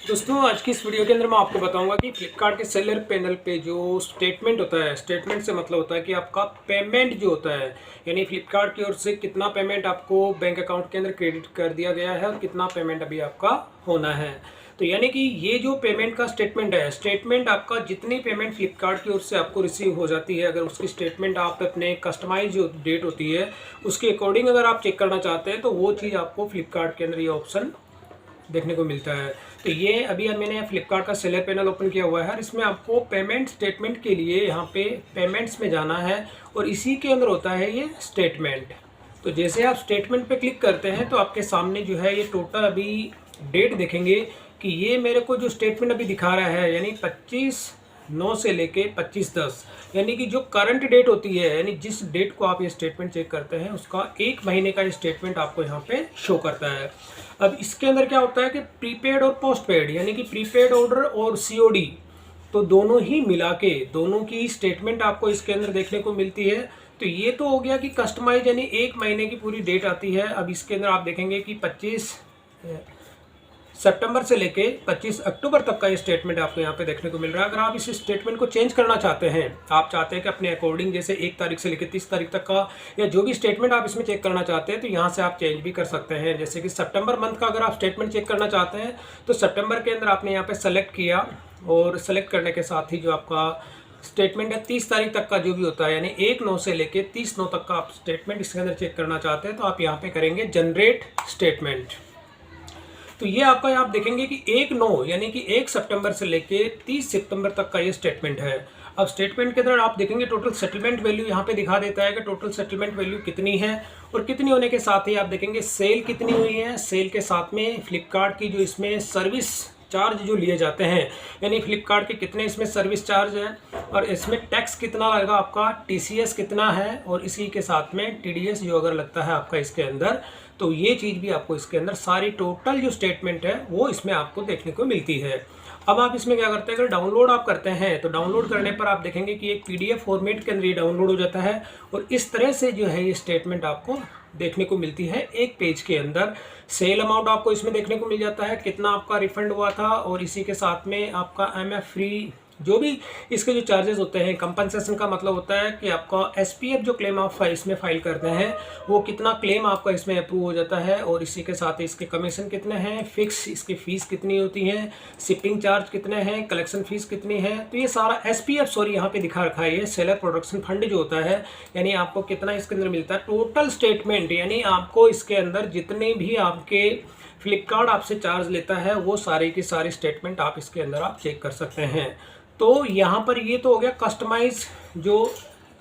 दोस्तों आज की इस वीडियो के अंदर मैं आपको बताऊंगा कि फ्लिपकार्ट के सेलर पैनल पे जो स्टेटमेंट होता है, स्टेटमेंट से मतलब होता है कि आपका पेमेंट जो होता है, यानी फ्लिपकार्ट की ओर से कितना पेमेंट आपको बैंक अकाउंट के अंदर क्रेडिट कर दिया गया है और कितना पेमेंट अभी आपका होना है। तो यानी कि ये जो पेमेंट का स्टेटमेंट है, स्टेटमेंट आपका जितनी पेमेंट फ्लिपकार्ट की ओर से आपको रिसीव हो जाती है, अगर उसकी स्टेटमेंट आप अपने कस्टमाइज जो डेट होती है उसके अकॉर्डिंग अगर आप चेक करना चाहते हैं तो वो चीज़ आपको फ्लिपकार्ट के अंदर ये ऑप्शन देखने को मिलता है। तो ये अभी मैंने फ्लिपकार्ट का सेलर पैनल ओपन किया हुआ है और इसमें आपको पेमेंट स्टेटमेंट के लिए यहाँ पे पेमेंट्स में जाना है और इसी के अंदर होता है ये स्टेटमेंट। तो जैसे आप स्टेटमेंट पे क्लिक करते हैं तो आपके सामने जो है ये टोटल अभी डेट देखेंगे कि ये मेरे को जो स्टेटमेंट अभी दिखा रहा है यानी 25/9 से लेके 25/10, यानी कि जो करंट डेट होती है, यानी जिस डेट को आप ये स्टेटमेंट चेक करते हैं उसका एक महीने का ये स्टेटमेंट आपको यहाँ पे शो करता है। अब इसके अंदर क्या होता है कि प्रीपेड और पोस्ट पेड, यानी कि प्रीपेड ऑर्डर और सीओडी, तो दोनों ही मिला के दोनों की स्टेटमेंट आपको इसके अंदर देखने को मिलती है। तो ये तो हो गया कि कस्टमाइज, यानी एक महीने की पूरी डेट आती है। अब इसके अंदर आप देखेंगे कि 25 सितंबर से लेके 25 अक्टूबर तक का ये स्टेटमेंट आपको यहाँ पे देखने को मिल रहा है। अगर आप इस स्टेटमेंट को चेंज करना चाहते हैं, आप चाहते हैं कि अपने अकॉर्डिंग जैसे 1 तारीख से लेकर 30 तारीख तक का या जो भी स्टेटमेंट आप इसमें चेक करना चाहते हैं तो यहाँ से आप चेंज भी कर सकते हैं। जैसे कि सितंबर मंथ का अगर आप स्टेटमेंट चेक करना चाहते हैं तो सितंबर के अंदर आपने यहाँ पे सेलेक्ट किया और सेलेक्ट करने के साथ ही जो आपका स्टेटमेंट है 30 तारीख तक का जो भी होता है, यानी 1/9 से लेके 30/9 तक का आप स्टेटमेंट इसके अंदर चेक करना चाहते हैं तो आप यहाँ पे करेंगे जनरेट स्टेटमेंट। तो ये आपका आप देखेंगे कि 1/9 यानी कि 1 सितंबर से लेके 30 सितंबर तक का ये स्टेटमेंट है। अब स्टेटमेंट के अंदर आप देखेंगे टोटल सेटलमेंट वैल्यू यहाँ पे दिखा देता है कि टोटल सेटलमेंट वैल्यू कितनी है और कितनी होने के साथ ही आप देखेंगे सेल कितनी हुई है। सेल के साथ में फ्लिपकार्ट की जो इसमें सर्विस चार्ज जो लिए जाते हैं, यानी फ्लिपकार्ट के कितने इसमें सर्विस चार्ज हैं और इसमें टैक्स कितना लगेगा आपका, टीसीएस कितना है और इसी के साथ में टीडीएस जो अगर लगता है आपका इसके अंदर, तो ये चीज़ भी आपको इसके अंदर सारी टोटल जो स्टेटमेंट है वो इसमें आपको देखने को मिलती है। अब आप इसमें क्या करते हैं, अगर डाउनलोड आप करते हैं तो डाउनलोड करने पर आप देखेंगे कि एक पीडीएफ फॉर्मेट के अंदर ये डाउनलोड हो जाता है और इस तरह से जो है ये स्टेटमेंट आपको देखने को मिलती है एक पेज के अंदर। सेल अमाउंट आपको इसमें देखने को मिल जाता है, कितना आपका रिफंड हुआ था और इसी के साथ में आपका एमएफ फ्री जो भी इसके जो चार्जेस होते हैं। कंपनसेशन का मतलब होता है कि आपका एसपीएफ जो क्लेम आप इसमें फाइल करते हैं वो कितना क्लेम आपका इसमें अप्रूव हो जाता है और इसी के साथ इसके कमीशन कितने हैं, फिक्स इसकी फ़ीस कितनी होती है, शिपिंग चार्ज कितने हैं, कलेक्शन फ़ीस कितनी है। तो ये सारा एसपीएफ यहाँ पे दिखा रखा है, ये सेलर प्रोडक्शन फंड जो होता है, यानी आपको कितना इसके अंदर मिलता है टोटल स्टेटमेंट, यानी आपको इसके अंदर जितने भी आपके फ्लिपकार्ट आपसे चार्ज लेता है वो सारी की सारी स्टेटमेंट आप इसके अंदर आप चेक कर सकते हैं। तो यहाँ पर ये तो हो गया कस्टमाइज, जो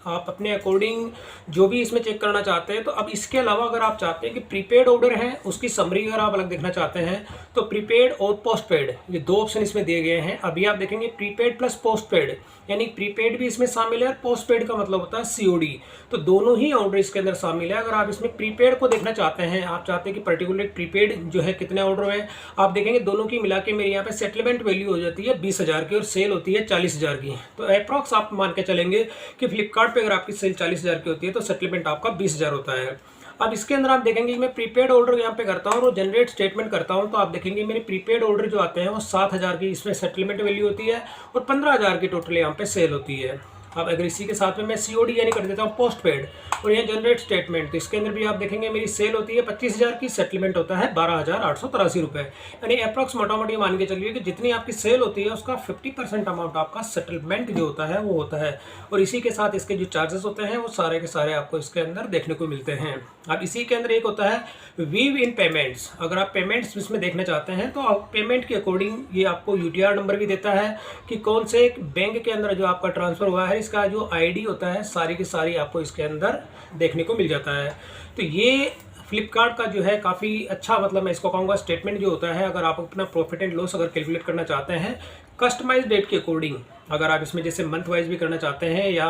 आप अपने अकॉर्डिंग जो भी इसमें चेक करना चाहते हैं। तो अब इसके अलावा अगर आप चाहते हैं कि प्रीपेड ऑर्डर है उसकी समरी अगर आप अलग देखना चाहते हैं तो प्रीपेड और पोस्टपेड ये दो ऑप्शन इसमें दिए गए हैं। अभी आप देखेंगे प्रीपेड प्लस पोस्टपेड, यानी प्रीपेड भी इसमें शामिल है और पोस्टपेड का मतलब होता है सीओडी, तो दोनों ही ऑर्डर इसके अंदर शामिल है। अगर आप इसमें प्रीपेड को देखना चाहते हैं, आप चाहते हैं कि पर्टिकुलर प्रीपेड जो है कितने ऑर्डर है, आप देखेंगे दोनों की मिला के मेरे यहाँ पे सेटलमेंट वैल्यू हो जाती है 20,000 की और सेल होती है 40,000 की। तो अप्रॉक्स आप मान के चलेंगे कि फ्लिपकार्ट पे अगर आपकी सेल 40,000 की होती है तो सेटलमेंट आपका 20,000 होता है। अब इसके अंदर आप देखेंगे कि मैं प्रीपेड ऑर्डर यहाँ पे करता हूँ और जनरेट स्टेटमेंट करता हूँ तो आप देखेंगे मेरे प्रीपेड ऑर्डर जो आते हैं वो 7,000 की इसमें सेटलमेंट वैल्यू होती है और 15,000 की टोटल यहाँ पे सेल होती है। अब अगर इसी के साथ में मैं सीओडी यानी कर देता हूँ पोस्ट पेड और यहाँ जनरेट स्टेटमेंट, तो इसके अंदर भी आप देखेंगे मेरी सेल होती है 25,000 की, सेटलमेंट होता है 12,883 रुपये। यानी अप्रॉक्स मोटा मोटी मान के चलिए कि जितनी आपकी सेल होती है उसका 50% अमाउंट आपका सेटलमेंट जो होता है वो होता है और इसी के साथ इसके जो चार्जेस होते हैं वो सारे के सारे आपको इसके अंदर देखने को मिलते हैं। अब इसी के अंदर एक होता है वीव इन पेमेंट्स। अगर आप पेमेंट्स इसमें देखना चाहते हैं तो आप पेमेंट के अकॉर्डिंग ये आपको यूटीआर नंबर भी देता है कि कौन से बैंक के अंदर जो आपका ट्रांसफ़र हुआ है, इसका जो आईडी होता है सारी की सारी आपको इसके अंदर देखने को मिल जाता है। तो ये फ्लिपकार्ट का जो है काफ़ी अच्छा, मतलब मैं इसको कहूँगा स्टेटमेंट जो होता है, अगर आप अपना प्रॉफिट एंड लॉस अगर कैलकुलेट करना चाहते हैं कस्टमाइज डेट के अकॉर्डिंग, अगर आप इसमें जैसे मंथ वाइज भी करना चाहते हैं या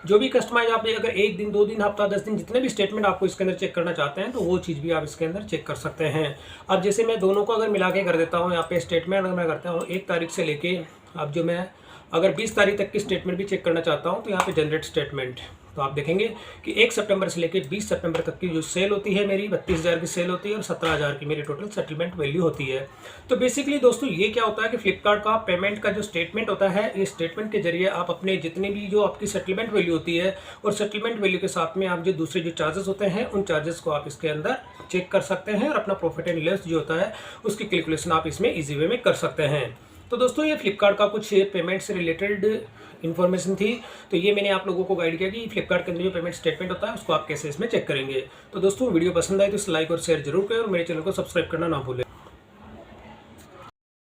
जो भी कस्टमाइज आप अगर 1 दिन 2 दिन हफ्ता 10 दिन जितने भी स्टेटमेंट आपको इसके अंदर चेक करना चाहते हैं तो वो चीज़ भी आप इसके अंदर चेक कर सकते हैं। अब जैसे मैं दोनों को अगर मिला के कर देता हूँ, यहाँ पे स्टेटमेंट अगर मैं करता हूँ 1 तारीख से लेके अब जो मैं अगर 20 तारीख तक की स्टेटमेंट भी चेक करना चाहता हूँ तो यहाँ पे जनरेट स्टेटमेंट, तो आप देखेंगे कि 1 सितंबर से लेकर 20 सितंबर तक की जो सेल होती है मेरी 32,000 की सेल होती है और 17,000 की मेरी टोटल सेटलमेंट वैल्यू होती है। तो बेसिकली दोस्तों ये क्या होता है कि फ्लिपकार्ट का पेमेंट का जो स्टेटमेंट होता है, ये स्टेटमेंट के जरिए आप अपने जितने भी जो आपकी सेटलमेंट वैल्यू होती है और सेटलमेंट वैल्यू के साथ में आप जो दूसरे जो चार्जेस होते हैं उन चार्जेस को आप इसके अंदर चेक कर सकते हैं और अपना प्रॉफिट एंड लॉस जो होता है उसकी कैलकुलेशन आप इसमें ईजी वे में कर सकते हैं। तो दोस्तों ये फ्लिपकार्ट का कुछ पेमेंट से रिलेटेड इन्फॉर्मेशन थी। तो ये मैंने आप लोगों को गाइड किया कि फ्लिपकार्ट के अंदर जो पेमेंट स्टेटमेंट होता है उसको आप कैसे इसमें चेक करेंगे। तो दोस्तों वीडियो पसंद आए तो इस लाइक और शेयर जरूर करें और मेरे चैनल को सब्सक्राइब करना ना भूलें।